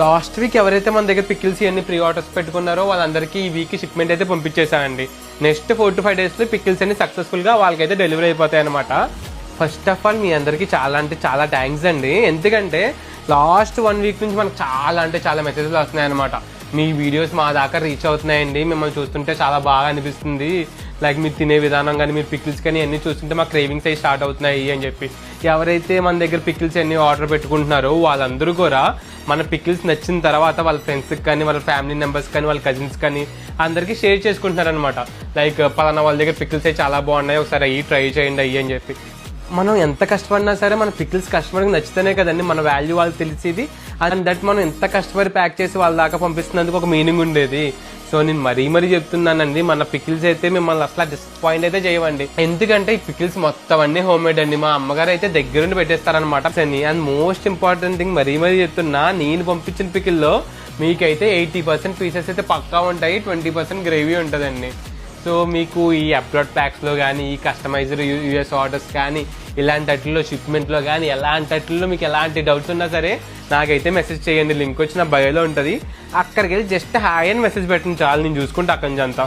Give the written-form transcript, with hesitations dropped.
Last week ఎవరైతే మన దగ్గర పికిల్స్ అన్ని ప్రీ ఆర్డర్స్ పెట్టుకున్నారో వాళ్ళందరికీ ఈ వీక్ షిప్మెంట్ అయితే పంపించేసానండి. నెక్స్ట్ 4 to 5 days పికిల్స్ అన్ని సక్సెస్ఫుల్గా వాళ్ళకైతే డెలివరీ అయిపోతాయి అనమాట. ఫస్ట్ ఆఫ్ ఆల్ మీ అందరికీ చాలా అంటే చాలా థ్యాంక్స్ అండి. ఎందుకంటే లాస్ట్ 1 week నుంచి మనకు చాలా మెసేజ్లు వస్తున్నాయి అనమాట. మీ వీడియోస్ మా దాకా రీచ్ అవుతున్నాయండి, మిమ్మల్ని చూస్తుంటే చాలా బాగా అనిపిస్తుంది, లైక్ మీరు తినే విధానం కానీ మీరు పికిల్స్ కానీ అన్నీ చూస్తుంటే మా క్రేవింగ్స్ అవి స్టార్ట్ అవుతున్నాయి అని చెప్పి ఎవరైతే మన దగ్గర పికిల్స్ అన్ని ఆర్డర్ పెట్టుకుంటున్నారో వాళ్ళందరూ కూడా మన పికిల్స్ నచ్చిన తర్వాత వాళ్ళ ఫ్రెండ్స్కి కానీ వాళ్ళ ఫ్యామిలీ మెంబర్స్ కానీ వాళ్ళ కజిన్స్ కానీ అందరికీ షేర్ చేసుకుంటున్నారు అనమాట. లైక్ పలానా వాళ్ళ దగ్గర పికిల్స్ అవి చాలా బాగున్నాయి, ఒకసారి అయ్యి ట్రై చేయండి అయ్యి అని చెప్పి. మనం ఎంత కష్టపడినా సరే మన పికిల్స్ కస్టమర్కి నచ్చితేనే కదండి మన వాల్యూ వాళ్ళు తెలిసేది. అండ్ దట్ మనం ఎంత కష్టపడి ప్యాక్ చేసి వాళ్ళ దాకా పంపిస్తున్నందుకు ఒక మీనింగ్ ఉండేది. సో నేను మరీ చెప్తున్నానండి, మన పికిల్స్ అయితే మిమ్మల్ని అసలు డిసప్పాయింట్ అయితే చేయవండి. ఎందుకంటే ఈ పికిల్స్ మొత్తం అన్ని హోమ్ మేడ్ అండి. మా అమ్మగారు అయితే దగ్గరుండి పెట్టేస్తారనమాట. అండ్ మోస్ట్ ఇంపార్టెంట్ థింగ్ మరీ చెప్తున్నా, నేను పంపించిన పికిల్లో మీకైతే 80% పీసెస్ అయితే పక్కా ఉంటాయి, 20% గ్రేవీ ఉంటుందండి. సో మీకు ఈ అబ్రాడ్ ప్యాక్స్లో కానీ ఈ కస్టమైజ్డ్ యూఎస్ ఆర్డర్స్ కానీ ఇలాంటి వాటిల్లో షిప్మెంట్లో కానీ ఎలాంటి వాటిల్లో మీకు ఎలాంటి డౌట్స్ ఉన్నా సరే నాకైతే మెసేజ్ చేయండి. లింక్ వచ్చి నా బయోలో ఉంటుంది, అక్కడికి వెళ్ళి జస్ట్ హాయ్ అని మెసేజ్ పెట్టండి చాలు, నేను చూసుకుంటే అక్కడి నుంచి అంతా.